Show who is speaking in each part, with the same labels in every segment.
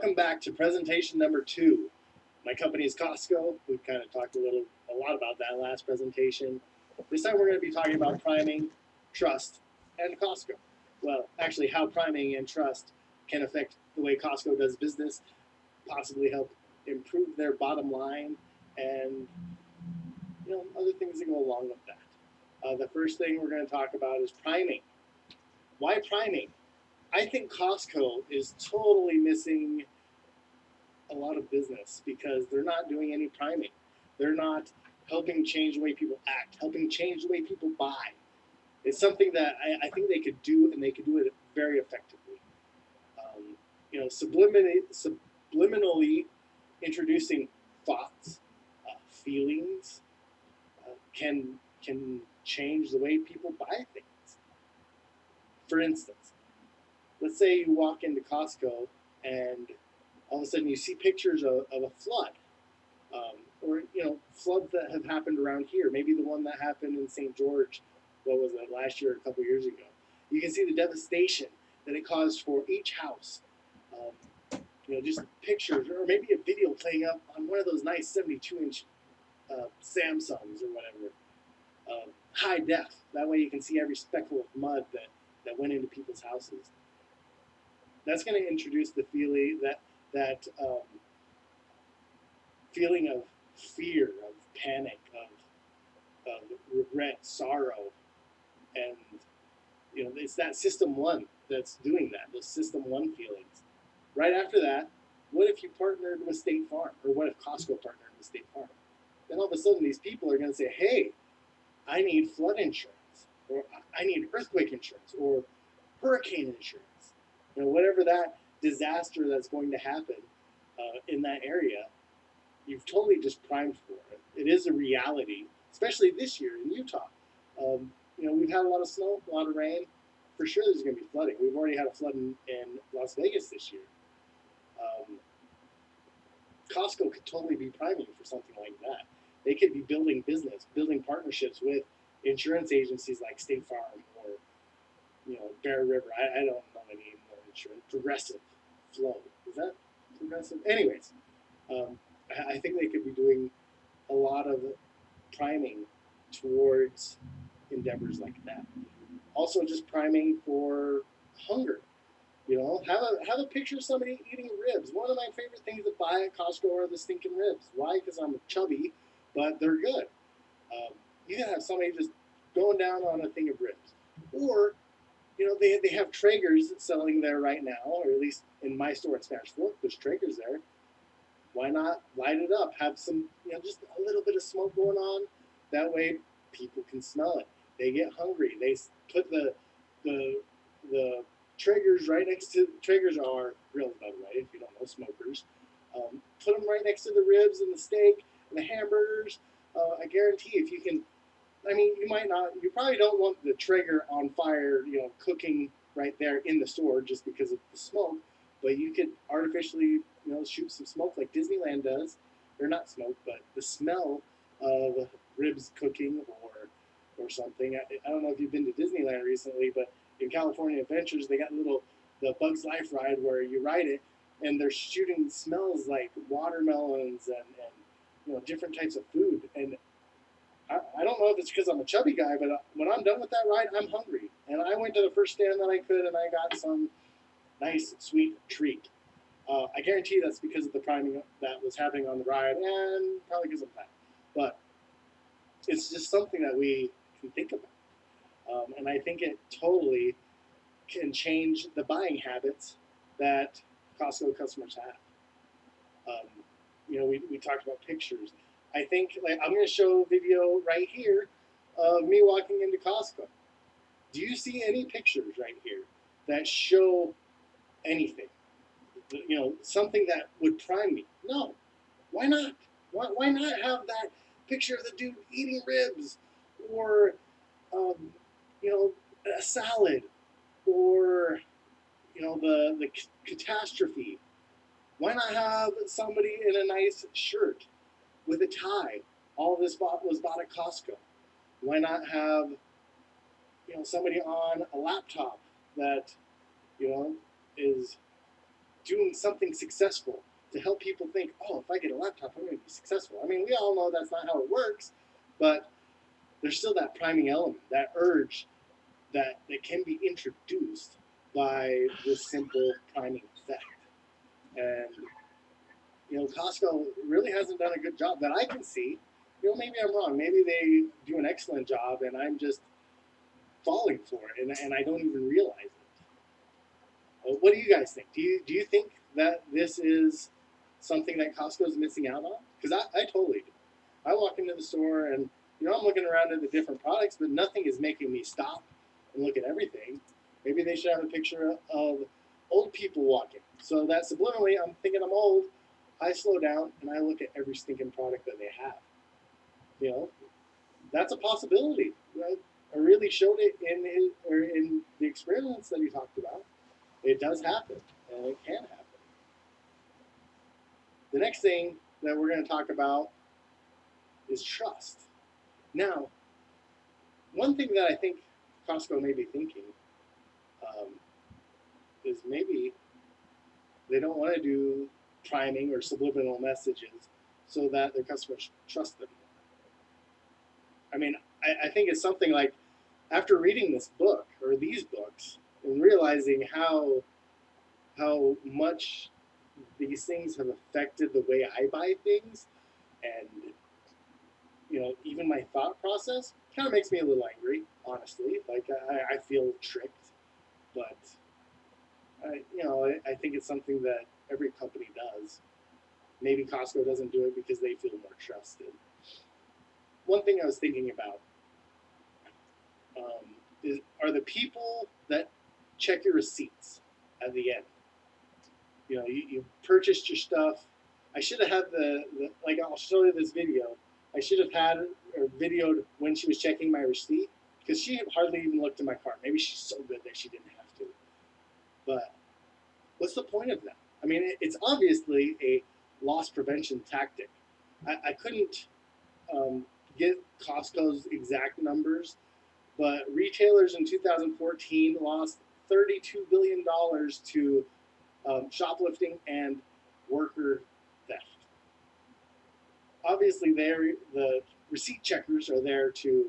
Speaker 1: Welcome back to presentation number 2. My company is Costco. We've kind of talked a lot about that last presentation. This time we're going to be talking about priming, trust, and Costco. Well, actually, how priming and trust can affect the way Costco does business, possibly help improve their bottom line, and other things that go along with that. The first thing we're going to talk about is priming. Why priming? I think Costco is totally missing a lot of business because they're not doing any priming. They're not helping change the way people act, helping change the way people buy. It's something that I think they could do, and they could do it very effectively. Subliminally introducing thoughts, feelings, can change the way people buy things. For instance, let's say you walk into Costco and all of a sudden you see pictures of a flood, or floods that have happened around here. Maybe the one that happened in St. George, what was it, last year or a couple years ago. You can see the devastation that it caused for each house. Just pictures or maybe a video playing up on one of those nice 72-inch Samsungs or whatever, high def. That way you can see every speckle of mud that went into people's houses. That's going to introduce the feeling that feeling of fear, of panic, of regret, sorrow, and it's that system one that's doing that. Those system one feelings. Right after that, what if you partnered with State Farm, or what if Costco partnered with State Farm? Then all of a sudden, these people are going to say, "Hey, I need flood insurance, or I need earthquake insurance, or hurricane insurance." Whatever that disaster that's going to happen in that area, you've totally just primed for it. It is a reality, especially this year in Utah. We've had a lot of snow, a lot of rain. For sure, there's going to be flooding. We've already had a flood in Las Vegas this year. Costco could totally be priming for something like that. They could be building business, building partnerships with insurance agencies like State Farm or Bear River. I don't know any more insurance. Progressive Flow. Is that Progressive? Anyways, I think they could be doing a lot of priming towards endeavors like that. Also, just priming for hunger. Have a picture of somebody eating ribs. One of my favorite things to buy at Costco are the stinking ribs. Why? Because I'm chubby, but they're good. You can have somebody just going down on a thing of ribs. Or, they have Traegers selling there right now, or at least in my store at Spanish Fork, there's Traegers there. Why not light it up? Have some, just a little bit of smoke going on. That way people can smell it. They get hungry. They put the Traegers right next to, Traegers are grills, by the way, if you don't know, smokers. Put them right next to the ribs and the steak and the hamburgers. I guarantee if you can, you probably don't want the Traeger on fire, cooking right there in the store just because of the smoke, but you could artificially, shoot some smoke like Disneyland does. Or not smoke, but the smell of ribs cooking or something. I don't know if you've been to Disneyland recently, but in California Adventures, they got the Bugs Life ride where you ride it, and they're shooting smells like watermelons and different types of food. And I don't know if it's because I'm a chubby guy, but when I'm done with that ride, I'm hungry. And I went to the first stand that I could, and I got some nice sweet treat. I guarantee that's because of the priming that was happening on the ride, and probably because of that. But it's just something that we can think about. And I think it totally can change the buying habits that Costco customers have. We talked about pictures. I think, I'm going to show a video right here of me walking into Costco. Do you see any pictures right here that show anything? Something that would prime me? No. Why not? Why not have that picture of the dude eating ribs, or a salad, or the catastrophe? Why not have somebody in a nice shirt with a tie? All this was bought at Costco. Why not have somebody on a laptop that is doing something successful to help people think, oh, if I get a laptop, I'm going to be successful. I mean, we all know that's not how it works, but there's still that priming element, that urge that can be introduced by this simple priming effect. And Costco really hasn't done a good job that I can see. Maybe I'm wrong. Maybe they do an excellent job, and I'm just falling for it, and I don't even realize it. What do you guys think? Do you think that this is something that Costco is missing out on? Because I totally do. I walk into the store and I'm looking around at the different products, but nothing is making me stop and look at everything. Maybe they should have a picture of old people walking, so that subliminally I'm thinking I'm old. I slow down and I look at every stinking product that they have. You know, that's a possibility. I really showed it in the experiments that he talked about. It does happen, and it can happen. The next thing that we're going to talk about is trust. Now, one thing that I think Costco may be thinking um, is maybe they don't want to do priming or subliminal messages so that their customers trust them. I mean, I think it's something like after reading this book or these books and realizing how much these things have affected the way I buy things, and even my thought process kind of makes me a little angry, honestly. Like I feel tricked, but I think it's something that every company does. Maybe Costco doesn't do it because they feel more trusted. One thing I was thinking about are the people that check your receipts at the end. You purchased your stuff. I should have had like I'll show you this video. I should have had or videoed when she was checking my receipt because she hardly even looked at my cart. Maybe she's so good that she didn't have to. But what's the point of that? I mean, it's obviously a loss prevention tactic. I couldn't get Costco's exact numbers, but retailers in 2014 lost $32 billion to shoplifting and worker theft. Obviously, the receipt checkers are there to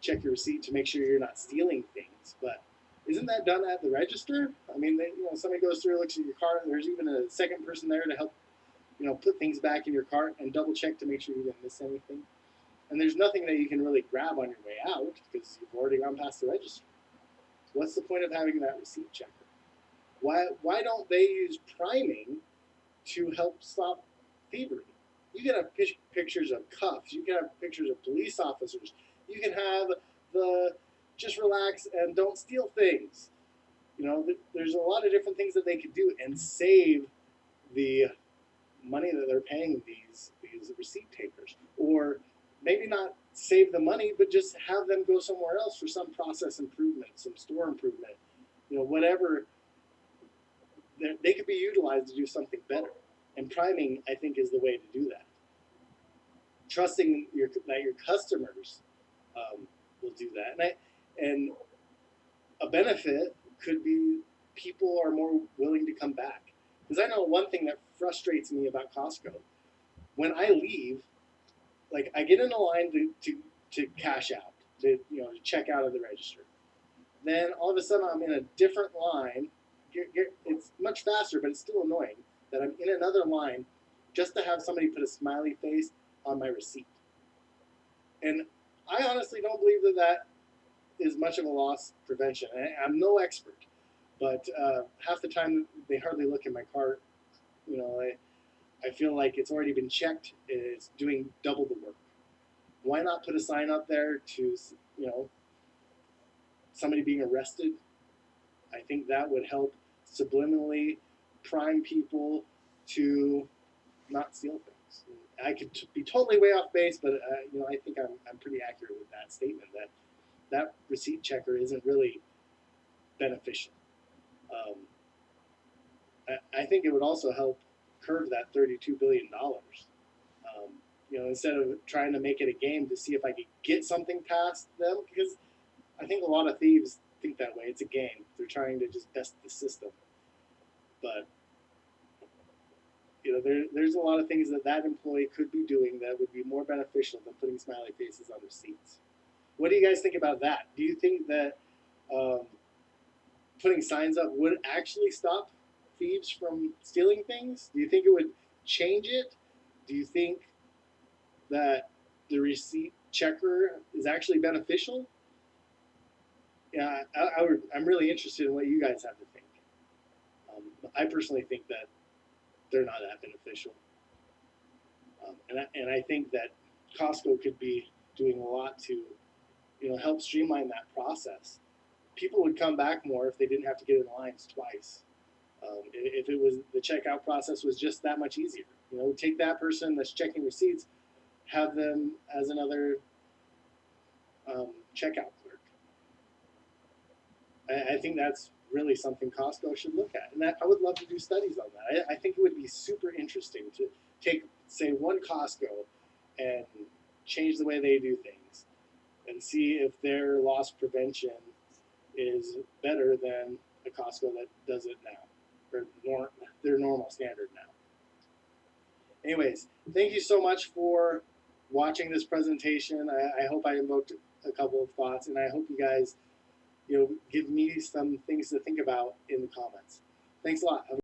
Speaker 1: check your receipt to make sure you're not stealing things, but isn't that done at the register? I mean, somebody goes through, looks at your cart, and there's even a second person there to help, put things back in your cart and double check to make sure you didn't miss anything. And there's nothing that you can really grab on your way out because you've already gone past the register. What's the point of having that receipt checker? Why don't they use priming to help stop thievery? You can have pictures of cuffs. You can have pictures of police officers. You can have the just relax and don't steal things. There's a lot of different things that they could do and save the money that they're paying these receipt takers, or maybe not save the money, but just have them go somewhere else for some process improvement, some store improvement, whatever. They could be utilized to do something better. And priming, I think, is the way to do that. Trusting that your customers will do that, and a benefit could be people are more willing to come back. Because I know one thing that frustrates me about Costco. When I leave, like I get in a line to cash out, to check out of the register. Then all of a sudden I'm in a different line. It's much faster, but it's still annoying that I'm in another line just to have somebody put a smiley face on my receipt. And I honestly don't believe that is much of a loss prevention. I'm no expert, but half the time they hardly look at my cart. I feel like it's already been checked. It's doing double the work. Why not put a sign up there to somebody being arrested? I think that would help subliminally prime people to not steal things. I could be totally way off base, but I think I'm pretty accurate with that statement that receipt checker isn't really beneficial. Um, I think it would also help curb that $32 billion. Instead of trying to make it a game to see if I could get something past them, because I think a lot of thieves think that way. It's a game. They're trying to just best the system. But there's a lot of things that employee could be doing that would be more beneficial than putting smiley faces on receipts. What do you guys think about that? Do you think that um, putting signs up would actually stop thieves from stealing things? Do you think it would change it? Do you think that the receipt checker is actually beneficial? Yeah, I'm really interested in what you guys have to think. I personally think that they're not that beneficial, and I think that Costco could be doing a lot to help streamline that process. People would come back more if they didn't have to get in lines twice. If it was the checkout process was just that much easier. Take that person that's checking receipts, have them as another checkout clerk. I think that's really something Costco should look at, and that I would love to do studies on that. I think it would be super interesting to take, say, one Costco and change the way they do things, and see if their loss prevention is better than a Costco that does it now, or their normal standard now. Anyways, thank you so much for watching this presentation. I hope I invoked a couple of thoughts, and I hope you guys give me some things to think about in the comments. Thanks a lot.